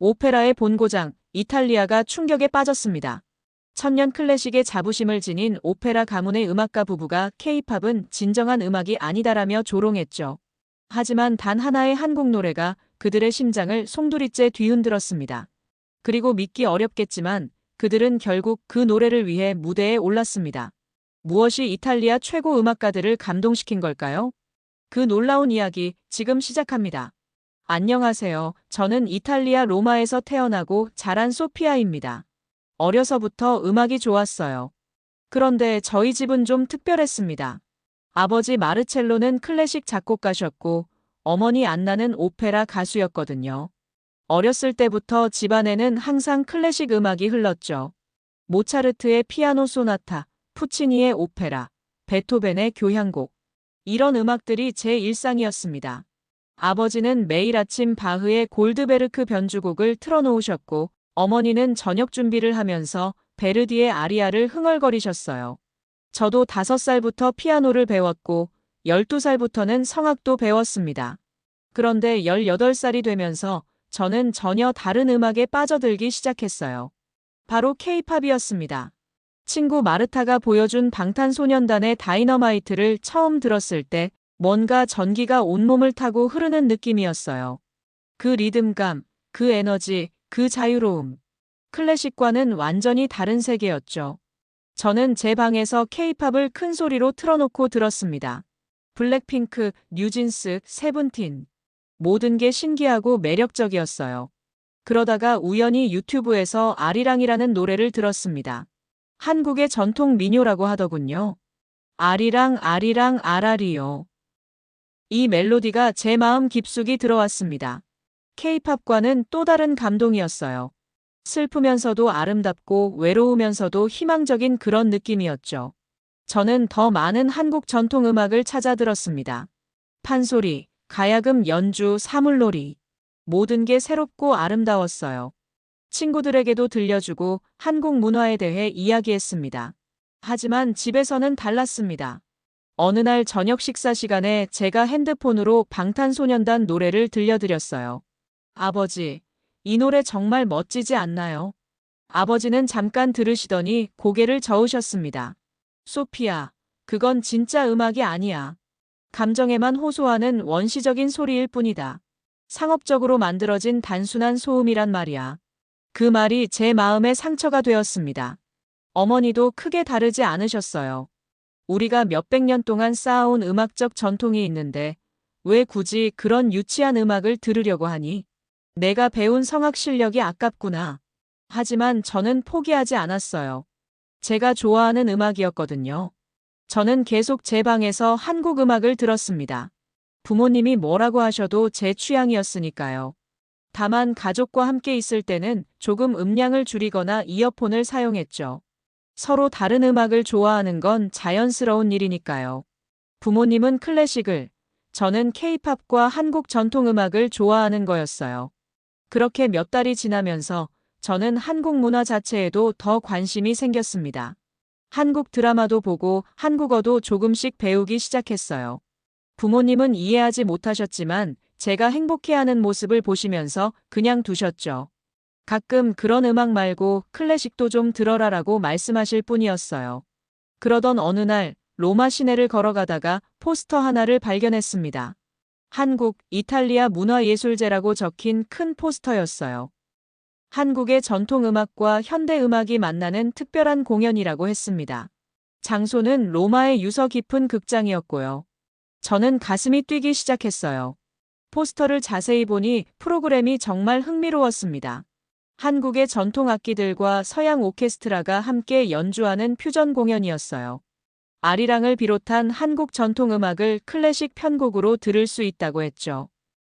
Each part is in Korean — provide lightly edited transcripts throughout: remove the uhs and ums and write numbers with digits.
오페라의 본고장, 이탈리아가 충격에 빠졌습니다. 천년 클래식의 자부심을 지닌 오페라 가문의 음악가 부부가 K-팝은 진정한 음악이 아니다라며 조롱했죠. 하지만 단 하나의 한국 노래가 그들의 심장을 송두리째 뒤흔들었습니다. 그리고 믿기 어렵겠지만 그들은 결국 그 노래를 위해 무대에 올랐습니다. 무엇이 이탈리아 최고 음악가들을 감동시킨 걸까요? 그 놀라운 이야기 지금 시작합니다. 안녕하세요. 저는 이탈리아 로마에서 태어나고 자란 소피아입니다. 어려서부터 음악이 좋았어요. 그런데 저희 집은 좀 특별했습니다. 아버지 마르첼로는 클래식 작곡가셨고 어머니 안나는 오페라 가수였거든요. 어렸을 때부터 집안에는 항상 클래식 음악이 흘렀죠. 모차르트의 피아노 소나타, 푸치니의 오페라, 베토벤의 교향곡. 이런 음악들이 제 일상이었습니다. 아버지는 매일 아침 바흐의 골드베르크 변주곡을 틀어놓으셨고 어머니는 저녁 준비를 하면서 베르디의 아리아를 흥얼거리셨어요. 저도 5살부터 피아노를 배웠고 12살부터는 성악도 배웠습니다. 그런데 18살이 되면서 저는 전혀 다른 음악에 빠져들기 시작했어요. 바로 K-팝이었습니다. 친구 마르타가 보여준 방탄소년단의 다이너마이트를 처음 들었을 때 뭔가 전기가 온몸을 타고 흐르는 느낌이었어요. 그 리듬감, 그 에너지, 그 자유로움. 클래식과는 완전히 다른 세계였죠. 저는 제 방에서 K-팝을 큰 소리로 틀어놓고 들었습니다. 블랙핑크, 뉴진스, 세븐틴. 모든 게 신기하고 매력적이었어요. 그러다가 우연히 유튜브에서 아리랑이라는 노래를 들었습니다. 한국의 전통 민요라고 하더군요. 아리랑 아리랑 아라리요. 이 멜로디가 제 마음 깊숙이 들어왔습니다. K-팝과는 또 다른 감동이었어요. 슬프면서도 아름답고 외로우면서도 희망적인 그런 느낌이었죠. 저는 더 많은 한국 전통 음악을 찾아 들었습니다. 판소리, 가야금 연주, 사물놀이. 모든 게 새롭고 아름다웠어요. 친구들에게도 들려주고 한국 문화에 대해 이야기했습니다. 하지만 집에서는 달랐습니다. 어느 날 저녁 식사 시간에 제가 핸드폰으로 방탄소년단 노래를 들려드렸어요. 아버지, 이 노래 정말 멋지지 않나요? 아버지는 잠깐 들으시더니 고개를 저으셨습니다. 소피아, 그건 진짜 음악이 아니야. 감정에만 호소하는 원시적인 소리일 뿐이다. 상업적으로 만들어진 단순한 소음이란 말이야. 그 말이 제 마음에 상처가 되었습니다. 어머니도 크게 다르지 않으셨어요. 우리가 몇백 년 동안 쌓아온 음악적 전통이 있는데 왜 굳이 그런 유치한 음악을 들으려고 하니? 내가 배운 성악 실력이 아깝구나. 하지만 저는 포기하지 않았어요. 제가 좋아하는 음악이었거든요. 저는 계속 제 방에서 한국 음악을 들었습니다. 부모님이 뭐라고 하셔도 제 취향이었으니까요. 다만 가족과 함께 있을 때는 조금 음량을 줄이거나 이어폰을 사용했죠. 서로 다른 음악을 좋아하는 건 자연스러운 일이니까요. 부모님은 클래식을, 저는 K-팝과 한국 전통음악을 좋아하는 거였어요. 그렇게 몇 달이 지나면서 저는 한국 문화 자체에도 더 관심이 생겼습니다. 한국 드라마도 보고 한국어도 조금씩 배우기 시작했어요. 부모님은 이해하지 못하셨지만 제가 행복해하는 모습을 보시면서 그냥 두셨죠. 가끔 그런 음악 말고 클래식도 좀 들어라라고 말씀하실 뿐이었어요. 그러던 어느 날 로마 시내를 걸어가다가 포스터 하나를 발견했습니다. 한국, 이탈리아 문화예술제라고 적힌 큰 포스터였어요. 한국의 전통음악과 현대음악이 만나는 특별한 공연이라고 했습니다. 장소는 로마의 유서 깊은 극장이었고요. 저는 가슴이 뛰기 시작했어요. 포스터를 자세히 보니 프로그램이 정말 흥미로웠습니다. 한국의 전통 악기들과 서양 오케스트라가 함께 연주하는 퓨전 공연이었어요. 아리랑을 비롯한 한국 전통음악을 클래식 편곡으로 들을 수 있다고 했죠.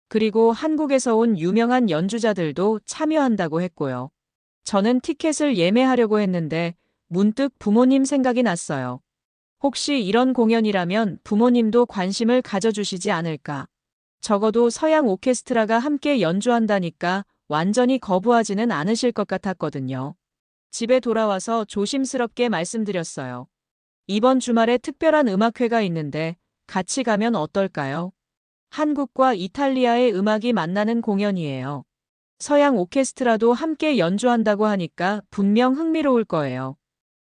그리고 한국에서 온 유명한 연주자들도 참여한다고 했고요. 저는 티켓을 예매하려고 했는데 문득 부모님 생각이 났어요. 혹시 이런 공연이라면 부모님도 관심을 가져주시지 않을까? 적어도 서양 오케스트라가 함께 연주한다니까 완전히 거부하지는 않으실 것 같았거든요. 집에 돌아와서 조심스럽게 말씀드렸어요. 이번 주말에 특별한 음악회가 있는데 같이 가면 어떨까요? 한국과 이탈리아의 음악이 만나는 공연이에요. 서양 오케스트라도 함께 연주한다고 하니까 분명 흥미로울 거예요.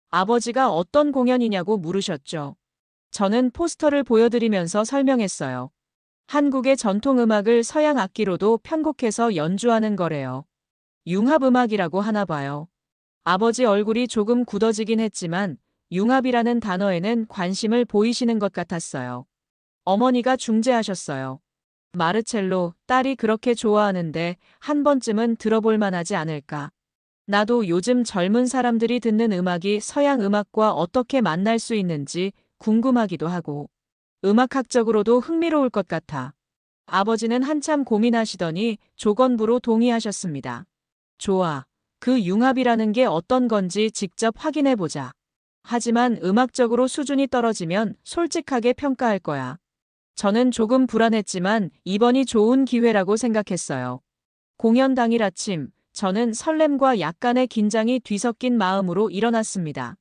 아버지가 어떤 공연이냐고 물으셨죠. 저는 포스터를 보여드리면서 설명했어요. 한국의 전통음악을 서양 악기로도 편곡해서 연주하는 거래요. 융합음악이라고 하나 봐요. 아버지 얼굴이 조금 굳어지긴 했지만 융합이라는 단어에는 관심을 보이시는 것 같았어요. 어머니가 중재하셨어요. 마르첼로, 딸이 그렇게 좋아하는데 한 번쯤은 들어볼 만하지 않을까. 나도 요즘 젊은 사람들이 듣는 음악이 서양 음악과 어떻게 만날 수 있는지 궁금하기도 하고, 음악학적으로도 흥미로울 것 같아. 아버지는 한참 고민하시더니 조건부로 동의하셨습니다. 좋아. 그 융합이라는 게 어떤 건지 직접 확인해 보자. 하지만 음악적으로 수준이 떨어지면 솔직하게 평가할 거야. 저는 조금 불안했지만 이번이 좋은 기회라고 생각했어요. 공연 당일 아침, 저는 설렘과 약간의 긴장이 뒤섞인 마음으로 일어났습니다.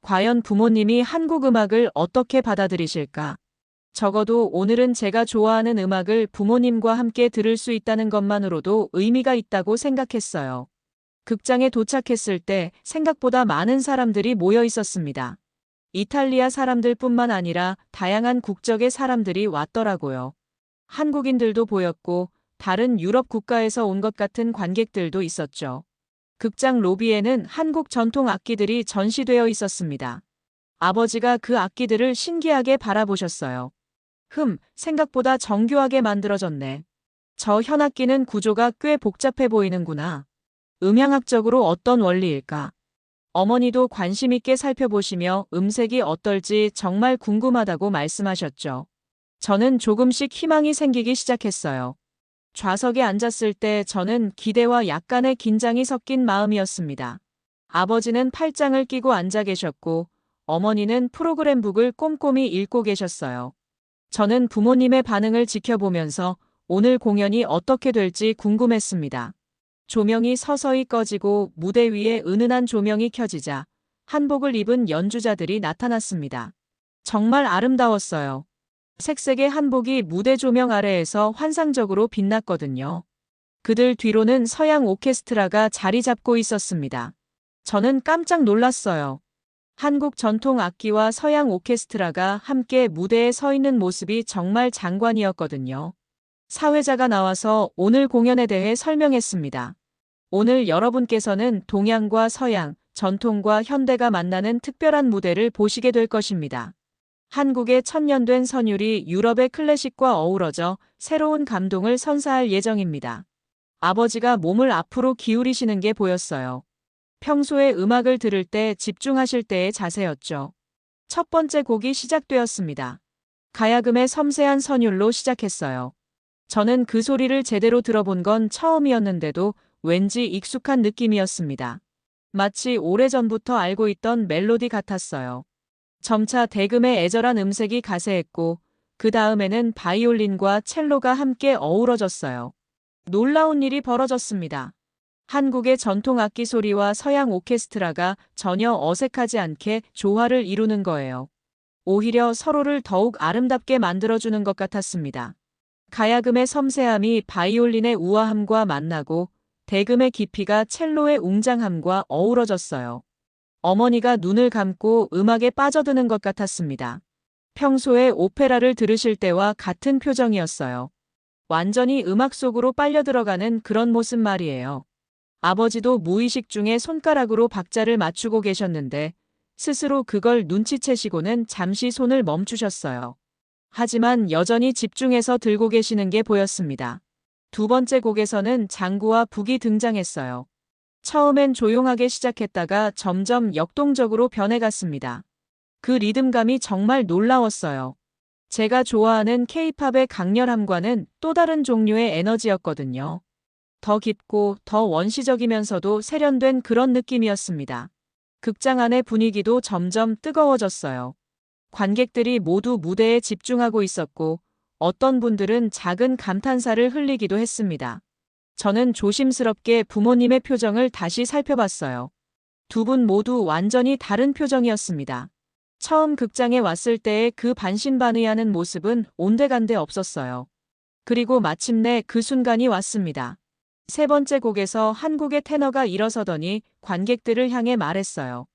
과연 부모님이 한국 음악을 어떻게 받아들이실까? 적어도 오늘은 제가 좋아하는 음악을 부모님과 함께 들을 수 있다는 것만으로도 의미가 있다고 생각했어요. 극장에 도착했을 때 생각보다 많은 사람들이 모여 있었습니다. 이탈리아 사람들뿐만 아니라 다양한 국적의 사람들이 왔더라고요. 한국인들도 보였고 다른 유럽 국가에서 온 것 같은 관객들도 있었죠. 극장 로비에는 한국 전통 악기들이 전시되어 있었습니다. 아버지가 그 악기들을 신기하게 바라보셨어요. 생각보다 정교하게 만들어졌네. 저 현악기는 구조가 꽤 복잡해 보이는구나. 음향학적으로 어떤 원리일까? 어머니도 관심 있게 살펴보시며 음색이 어떨지 정말 궁금하다고 말씀하셨죠. 저는 조금씩 희망이 생기기 시작했어요. 좌석에 앉았을 때 저는 기대와 약간의 긴장이 섞인 마음이었습니다. 아버지는 팔짱을 끼고 앉아 계셨고 어머니는 프로그램북을 꼼꼼히 읽고 계셨어요. 저는 부모님의 반응을 지켜보면서 오늘 공연이 어떻게 될지 궁금했습니다. 조명이 서서히 꺼지고 무대 위에 은은한 조명이 켜지자 한복을 입은 연주자들이 나타났습니다. 정말 아름다웠어요. 색색의 한복이 무대 조명 아래에서 환상적으로 빛났거든요. 그들 뒤로는 서양 오케스트라가 자리 잡고 있었습니다. 저는 깜짝 놀랐어요. 한국 전통 악기와 서양 오케스트라가 함께 무대에 서 있는 모습이 정말 장관이었거든요. 사회자가 나와서 오늘 공연에 대해 설명했습니다. 오늘 여러분께서는 동양과 서양, 전통과 현대가 만나는 특별한 무대를 보시게 될 것입니다. 한국의 천년된 선율이 유럽의 클래식과 어우러져 새로운 감동을 선사할 예정입니다. 아버지가 몸을 앞으로 기울이시는 게 보였어요. 평소에 음악을 들을 때 집중하실 때의 자세였죠. 첫 번째 곡이 시작되었습니다. 가야금의 섬세한 선율로 시작했어요. 저는 그 소리를 제대로 들어본 건 처음이었는데도 왠지 익숙한 느낌이었습니다. 마치 오래전부터 알고 있던 멜로디 같았어요. 점차 대금의 애절한 음색이 가세했고 그 다음에는 바이올린과 첼로가 함께 어우러졌어요. 놀라운 일이 벌어졌습니다. 한국의 전통 악기 소리와 서양 오케스트라가 전혀 어색하지 않게 조화를 이루는 거예요. 오히려 서로를 더욱 아름답게 만들어주는 것 같았습니다. 가야금의 섬세함이 바이올린의 우아함과 만나고 대금의 깊이가 첼로의 웅장함과 어우러졌어요. 어머니가 눈을 감고 음악에 빠져드는 것 같았습니다. 평소에 오페라를 들으실 때와 같은 표정이었어요. 완전히 음악 속으로 빨려 들어가는 그런 모습 말이에요. 아버지도 무의식 중에 손가락으로 박자를 맞추고 계셨는데 스스로 그걸 눈치채시고는 잠시 손을 멈추셨어요. 하지만 여전히 집중해서 들고 계시는 게 보였습니다. 두 번째 곡에서는 장구와 북이 등장했어요. 처음엔 조용하게 시작했다가 점점 역동적으로 변해갔습니다. 그 리듬감이 정말 놀라웠어요. 제가 좋아하는 케이팝의 강렬함과는 또 다른 종류의 에너지였거든요. 더 깊고 더 원시적이면서도 세련된 그런 느낌이었습니다. 극장 안의 분위기도 점점 뜨거워졌어요. 관객들이 모두 무대에 집중하고 있었고 어떤 분들은 작은 감탄사를 흘리기도 했습니다. 저는 조심스럽게 부모님의 표정을 다시 살펴봤어요. 두 분 모두 완전히 다른 표정이었습니다. 처음 극장에 왔을 때의 그 반신반의하는 모습은 온데간데 없었어요. 그리고 마침내 그 순간이 왔습니다. 세 번째 곡에서 한국의 테너가 일어서더니 관객들을 향해 말했어요.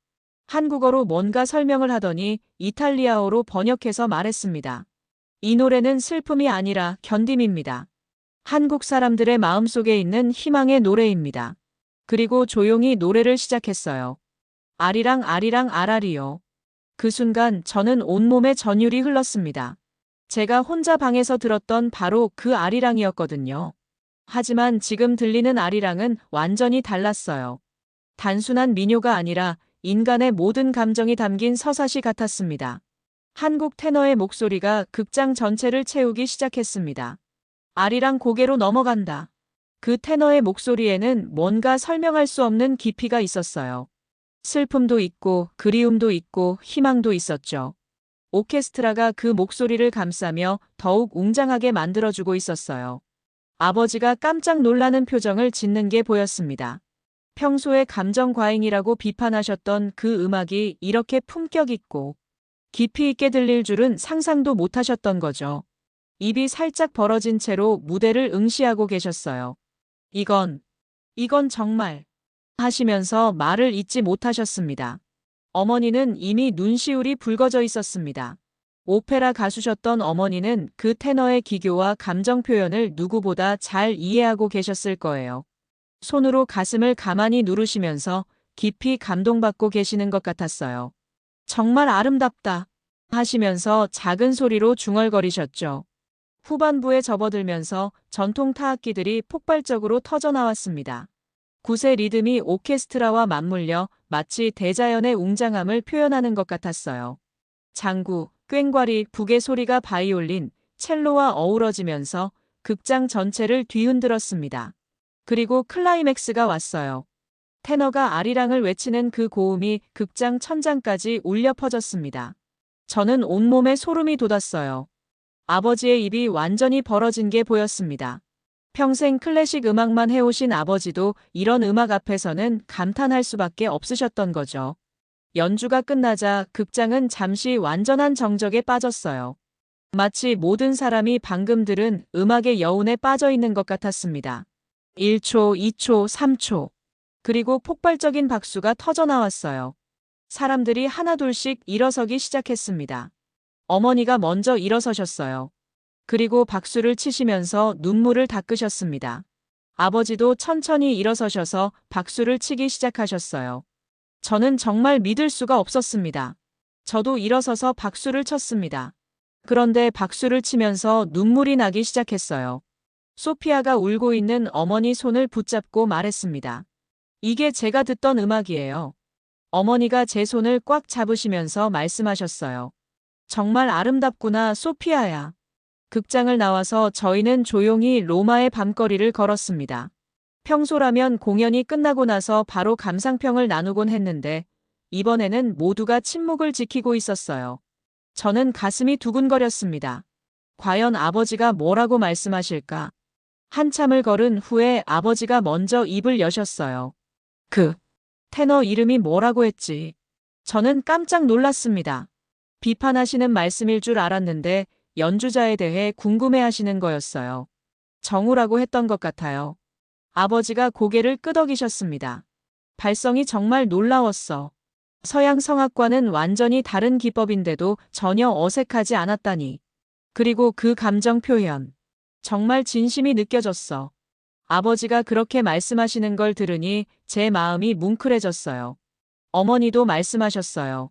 한국어로 뭔가 설명을 하더니 이탈리아어로 번역해서 말했습니다. 이 노래는 슬픔이 아니라 견딤입니다. 한국 사람들의 마음속에 있는 희망의 노래입니다. 그리고 조용히 노래를 시작했어요. 아리랑 아리랑 아라리요. 그 순간 저는 온몸에 전율이 흘렀습니다. 제가 혼자 방에서 들었던 바로 그 아리랑이었거든요. 하지만 지금 들리는 아리랑은 완전히 달랐어요. 단순한 민요가 아니라 인간의 모든 감정이 담긴 서사시 같았습니다. 한국 테너의 목소리가 극장 전체를 채우기 시작했습니다. 아리랑 고개로 넘어간다. 그 테너의 목소리에는 뭔가 설명할 수 없는 깊이가 있었어요. 슬픔도 있고 그리움도 있고 희망도 있었죠. 오케스트라가 그 목소리를 감싸며 더욱 웅장하게 만들어주고 있었어요. 아버지가 깜짝 놀라는 표정을 짓는 게 보였습니다. 평소에 감정 과잉이라고 비판하셨던 그 음악이 이렇게 품격 있고 깊이 있게 들릴 줄은 상상도 못 하셨던 거죠. 입이 살짝 벌어진 채로 무대를 응시하고 계셨어요. 이건 정말 하시면서 말을 잇지 못하셨습니다. 어머니는 이미 눈시울이 붉어져 있었습니다. 오페라 가수셨던 어머니는 그 테너의 기교와 감정 표현을 누구보다 잘 이해하고 계셨을 거예요. 손으로 가슴을 가만히 누르시면서 깊이 감동받고 계시는 것 같았어요. 정말 아름답다 하시면서 작은 소리로 중얼거리셨죠. 후반부에 접어들면서 전통 타악기들이 폭발적으로 터져나왔습니다. 굿의 리듬이 오케스트라와 맞물려 마치 대자연의 웅장함을 표현하는 것 같았어요. 장구, 꽹과리, 북의 소리가 바이올린, 첼로와 어우러지면서 극장 전체를 뒤흔들었습니다. 그리고 클라이맥스가 왔어요. 테너가 아리랑을 외치는 그 고음이 극장 천장까지 울려 퍼졌습니다. 저는 온몸에 소름이 돋았어요. 아버지의 입이 완전히 벌어진 게 보였습니다. 평생 클래식 음악만 해오신 아버지도 이런 음악 앞에서는 감탄할 수밖에 없으셨던 거죠. 연주가 끝나자 극장은 잠시 완전한 정적에 빠졌어요. 마치 모든 사람이 방금 들은 음악의 여운에 빠져 있는 것 같았습니다. 1초, 2초, 3초. 그리고 폭발적인 박수가 터져나왔어요. 사람들이 하나둘씩 일어서기 시작했습니다. 어머니가 먼저 일어서셨어요. 그리고 박수를 치시면서 눈물을 닦으셨습니다. 아버지도 천천히 일어서셔서 박수를 치기 시작하셨어요. 저는 정말 믿을 수가 없었습니다. 저도 일어서서 박수를 쳤습니다. 그런데 박수를 치면서 눈물이 나기 시작했어요. 소피아가 울고 있는 어머니 손을 붙잡고 말했습니다. 이게 제가 듣던 음악이에요. 어머니가 제 손을 꽉 잡으시면서 말씀하셨어요. 정말 아름답구나, 소피아야. 극장을 나와서 저희는 조용히 로마의 밤거리를 걸었습니다. 평소라면 공연이 끝나고 나서 바로 감상평을 나누곤 했는데 이번에는 모두가 침묵을 지키고 있었어요. 저는 가슴이 두근거렸습니다. 과연 아버지가 뭐라고 말씀하실까? 한참을 걸은 후에 아버지가 먼저 입을 여셨어요. 그 테너 이름이 뭐라고 했지? 저는 깜짝 놀랐습니다. 비판하시는 말씀일 줄 알았는데 연주자에 대해 궁금해하시는 거였어요. 정우라고 했던 것 같아요. 아버지가 고개를 끄덕이셨습니다. 발성이 정말 놀라웠어. 서양 성악과는 완전히 다른 기법인데도 전혀 어색하지 않았다니. 그리고 그 감정 표현. 정말 진심이 느껴졌어. 아버지가 그렇게 말씀하시는 걸 들으니 제 마음이 뭉클해졌어요. 어머니도 말씀하셨어요.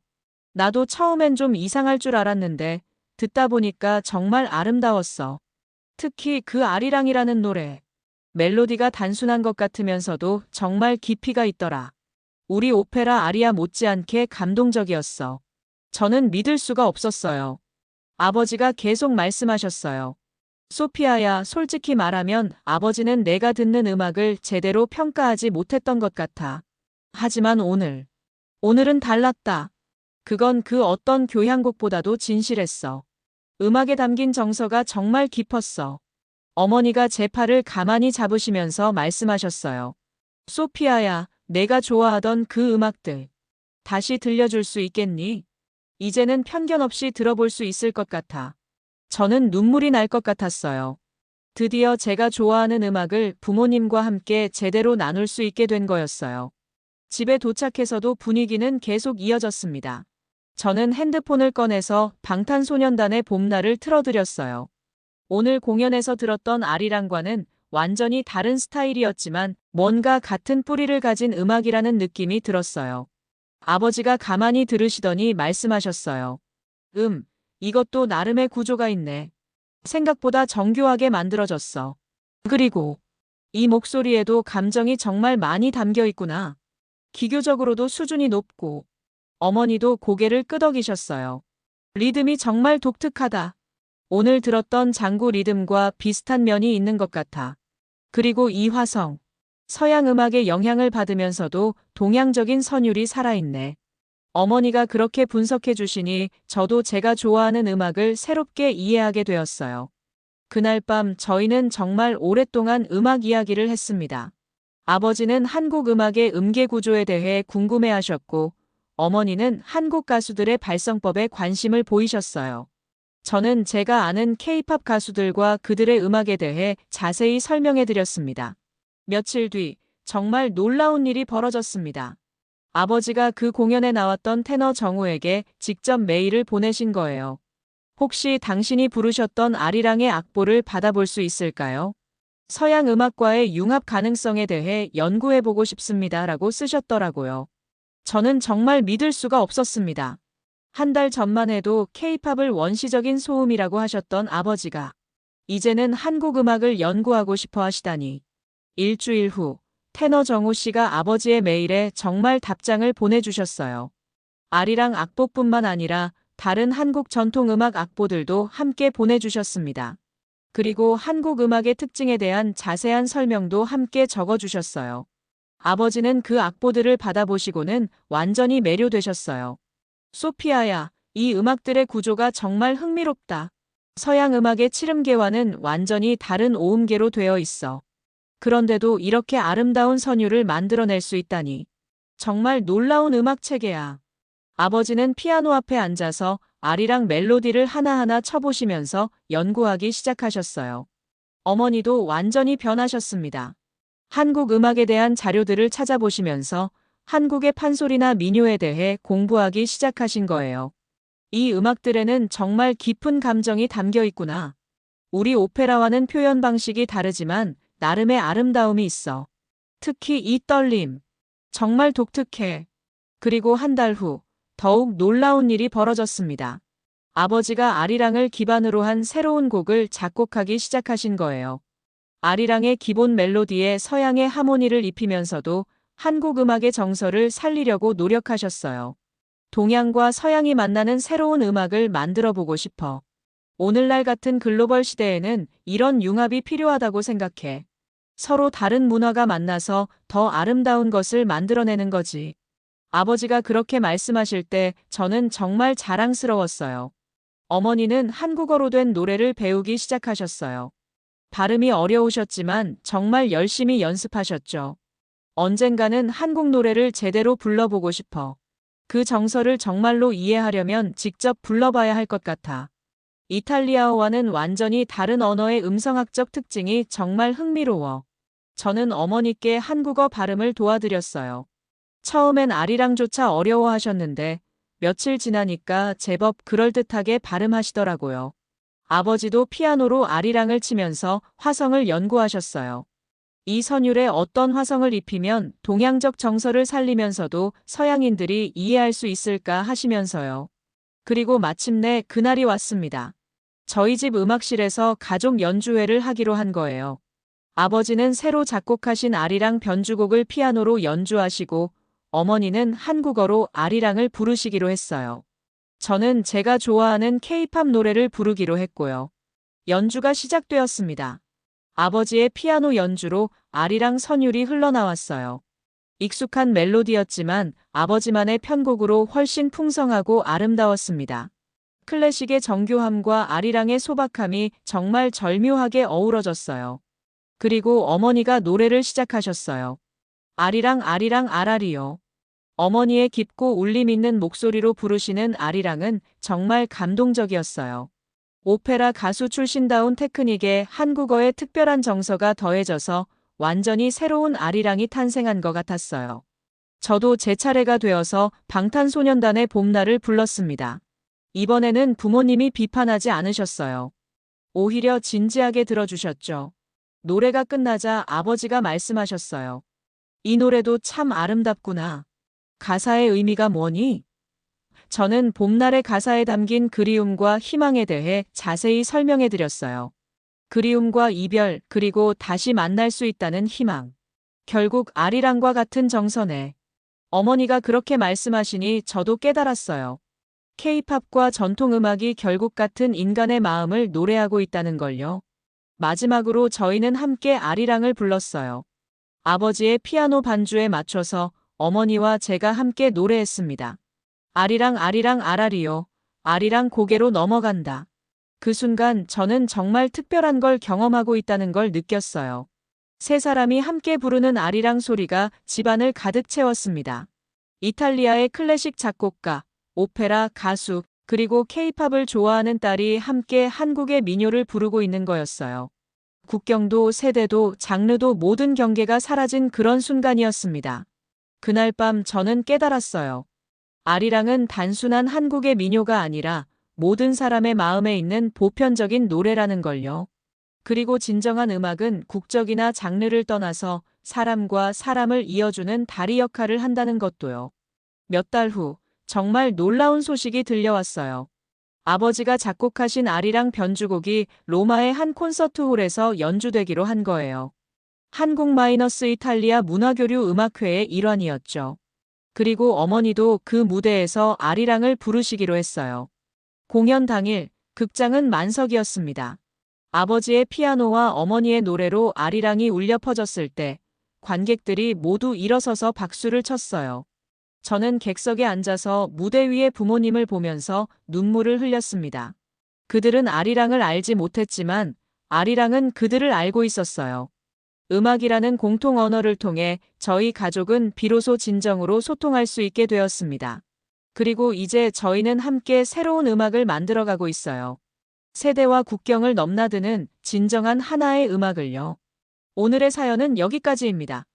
나도 처음엔 좀 이상할 줄 알았는데 듣다 보니까 정말 아름다웠어. 특히 그 아리랑이라는 노래. 멜로디가 단순한 것 같으면서도 정말 깊이가 있더라. 우리 오페라 아리아 못지않게 감동적이었어. 저는 믿을 수가 없었어요. 아버지가 계속 말씀하셨어요. 소피아야, 솔직히 말하면 아버지는 내가 듣는 음악을 제대로 평가하지 못했던 것 같아. 하지만 오늘은 달랐다. 그건 그 어떤 교향곡보다도 진실했어. 음악에 담긴 정서가 정말 깊었어. 어머니가 제 팔을 가만히 잡으시면서 말씀하셨어요. 소피아야, 내가 좋아하던 그 음악들. 다시 들려줄 수 있겠니? 이제는 편견 없이 들어볼 수 있을 것 같아. 저는 눈물이 날 것 같았어요. 드디어 제가 좋아하는 음악을 부모님과 함께 제대로 나눌 수 있게 된 거였어요. 집에 도착해서도 분위기는 계속 이어졌습니다. 저는 핸드폰을 꺼내서 방탄소년단의 봄날을 틀어드렸어요. 오늘 공연에서 들었던 아리랑과는 완전히 다른 스타일이었지만 뭔가 같은 뿌리를 가진 음악이라는 느낌이 들었어요. 아버지가 가만히 들으시더니 말씀하셨어요. 이것도 나름의 구조가 있네. 생각보다 정교하게 만들어졌어. 그리고 이 목소리에도 감정이 정말 많이 담겨 있구나. 기교적으로도 수준이 높고. 어머니도 고개를 끄덕이셨어요. 리듬이 정말 독특하다. 오늘 들었던 장구 리듬과 비슷한 면이 있는 것 같아. 그리고 이 화성. 서양 음악의 영향을 받으면서도 동양적인 선율이 살아있네. 어머니가 그렇게 분석해 주시니 저도 제가 좋아하는 음악을 새롭게 이해하게 되었어요. 그날 밤 저희는 정말 오랫동안 음악 이야기를 했습니다. 아버지는 한국 음악의 음계 구조에 대해 궁금해하셨고, 어머니는 한국 가수들의 발성법에 관심을 보이셨어요. 저는 제가 아는 K-팝 가수들과 그들의 음악에 대해 자세히 설명해 드렸습니다. 며칠 뒤 정말 놀라운 일이 벌어졌습니다. 아버지가 그 공연에 나왔던 테너 정우에게 직접 메일을 보내신 거예요. 혹시 당신이 부르셨던 아리랑의 악보를 받아볼 수 있을까요? 서양 음악과의 융합 가능성에 대해 연구해보고 싶습니다. 라고 쓰셨더라고요. 저는 정말 믿을 수가 없었습니다. 한 달 전만 해도 K-팝을 원시적인 소음이라고 하셨던 아버지가 이제는 한국 음악을 연구하고 싶어 하시다니. 일주일 후 테너 정우 씨가 아버지의 메일에 정말 답장을 보내주셨어요. 아리랑 악보뿐만 아니라 다른 한국 전통음악 악보들도 함께 보내주셨습니다. 그리고 한국 음악의 특징에 대한 자세한 설명도 함께 적어주셨어요. 아버지는 그 악보들을 받아보시고는 완전히 매료되셨어요. 소피아야, 이 음악들의 구조가 정말 흥미롭다. 서양 음악의 칠음계와는 완전히 다른 오음계로 되어 있어. 그런데도 이렇게 아름다운 선율을 만들어낼 수 있다니. 정말 놀라운 음악 체계야. 아버지는 피아노 앞에 앉아서 아리랑 멜로디를 하나하나 쳐보시면서 연구하기 시작하셨어요. 어머니도 완전히 변하셨습니다. 한국 음악에 대한 자료들을 찾아보시면서 한국의 판소리나 민요에 대해 공부하기 시작하신 거예요. 이 음악들에는 정말 깊은 감정이 담겨 있구나. 우리 오페라와는 표현 방식이 다르지만 나름의 아름다움이 있어. 특히 이 떨림. 정말 독특해. 그리고 한 달 후 더욱 놀라운 일이 벌어졌습니다. 아버지가 아리랑을 기반으로 한 새로운 곡을 작곡하기 시작하신 거예요. 아리랑의 기본 멜로디에 서양의 하모니를 입히면서도 한국 음악의 정서를 살리려고 노력하셨어요. 동양과 서양이 만나는 새로운 음악을 만들어 보고 싶어. 오늘날 같은 글로벌 시대에는 이런 융합이 필요하다고 생각해. 서로 다른 문화가 만나서 더 아름다운 것을 만들어내는 거지. 아버지가 그렇게 말씀하실 때 저는 정말 자랑스러웠어요. 어머니는 한국어로 된 노래를 배우기 시작하셨어요. 발음이 어려우셨지만 정말 열심히 연습하셨죠. 언젠가는 한국 노래를 제대로 불러보고 싶어. 그 정서를 정말로 이해하려면 직접 불러봐야 할 것 같아. 이탈리아어와는 완전히 다른 언어의 음성학적 특징이 정말 흥미로워. 저는 어머니께 한국어 발음을 도와드렸어요. 처음엔 아리랑조차 어려워하셨는데 며칠 지나니까 제법 그럴듯하게 발음하시더라고요. 아버지도 피아노로 아리랑을 치면서 화성을 연구하셨어요. 이 선율에 어떤 화성을 입히면 동양적 정서를 살리면서도 서양인들이 이해할 수 있을까 하시면서요. 그리고 마침내 그날이 왔습니다. 저희 집 음악실에서 가족 연주회를 하기로 한 거예요. 아버지는 새로 작곡하신 아리랑 변주곡을 피아노로 연주하시고 어머니는 한국어로 아리랑을 부르시기로 했어요. 저는 제가 좋아하는 K-팝 노래를 부르기로 했고요. 연주가 시작되었습니다. 아버지의 피아노 연주로 아리랑 선율이 흘러나왔어요. 익숙한 멜로디였지만 아버지만의 편곡으로 훨씬 풍성하고 아름다웠습니다. 클래식의 정교함과 아리랑의 소박함이 정말 절묘하게 어우러졌어요. 그리고 어머니가 노래를 시작하셨어요. 아리랑 아리랑 아라리요. 어머니의 깊고 울림 있는 목소리로 부르시는 아리랑은 정말 감동적이었어요. 오페라 가수 출신다운 테크닉에 한국어의 특별한 정서가 더해져서 완전히 새로운 아리랑이 탄생한 것 같았어요. 저도 제 차례가 되어서 방탄소년단의 봄날을 불렀습니다. 이번에는 부모님이 비판하지 않으셨어요. 오히려 진지하게 들어주셨죠. 노래가 끝나자 아버지가 말씀하셨어요. 이 노래도 참 아름답구나. 가사의 의미가 뭐니? 저는 봄날의 가사에 담긴 그리움과 희망에 대해 자세히 설명해 드렸어요. 그리움과 이별, 그리고 다시 만날 수 있다는 희망. 결국 아리랑과 같은 정서네. 어머니가 그렇게 말씀하시니 저도 깨달았어요. K-팝과 전통음악이 결국 같은 인간의 마음을 노래하고 있다는 걸요. 마지막으로 저희는 함께 아리랑을 불렀어요. 아버지의 피아노 반주에 맞춰서 어머니와 제가 함께 노래했습니다. 아리랑 아리랑 아라리요. 아리랑 고개로 넘어간다. 그 순간 저는 정말 특별한 걸 경험하고 있다는 걸 느꼈어요. 세 사람이 함께 부르는 아리랑 소리가 집안을 가득 채웠습니다. 이탈리아의 클래식 작곡가, 오페라 가수, 그리고 K-팝을 좋아하는 딸이 함께 한국의 민요를 부르고 있는 거였어요. 국경도 세대도 장르도 모든 경계가 사라진 그런 순간이었습니다. 그날 밤 저는 깨달았어요. 아리랑은 단순한 한국의 민요가 아니라 모든 사람의 마음에 있는 보편적인 노래라는 걸요. 그리고 진정한 음악은 국적이나 장르를 떠나서 사람과 사람을 이어주는 다리 역할을 한다는 것도요. 몇 달 후 정말 놀라운 소식이 들려왔어요. 아버지가 작곡하신 아리랑 변주곡이 로마의 한 콘서트홀에서 연주되기로 한 거예요. 한국-이탈리아 문화교류 음악회의 일환이었죠. 그리고 어머니도 그 무대에서 아리랑을 부르시기로 했어요. 공연 당일 극장은 만석이었습니다. 아버지의 피아노와 어머니의 노래로 아리랑이 울려 퍼졌을 때 관객들이 모두 일어서서 박수를 쳤어요. 저는 객석에 앉아서 무대 위의 부모님을 보면서 눈물을 흘렸습니다. 그들은 아리랑을 알지 못했지만 아리랑은 그들을 알고 있었어요. 음악이라는 공통 언어를 통해 저희 가족은 비로소 진정으로 소통할 수 있게 되었습니다. 그리고 이제 저희는 함께 새로운 음악을 만들어가고 있어요. 세대와 국경을 넘나드는 진정한 하나의 음악을요. 오늘의 사연은 여기까지입니다.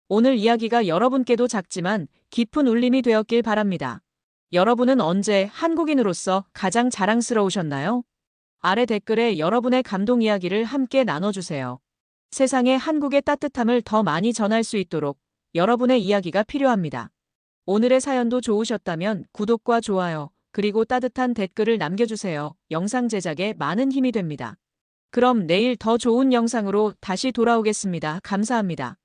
오늘 이야기가 여러분께도 작지만 깊은 울림이 되었길 바랍니다. 여러분은 언제 한국인으로서 가장 자랑스러우셨나요? 아래 댓글에 여러분의 감동 이야기를 함께 나눠주세요. 세상에 한국의 따뜻함을 더 많이 전할 수 있도록 여러분의 이야기가 필요합니다. 오늘의 사연도 좋으셨다면 구독과 좋아요, 그리고 따뜻한 댓글을 남겨주세요. 영상 제작에 많은 힘이 됩니다. 그럼 내일 더 좋은 영상으로 다시 돌아오겠습니다. 감사합니다.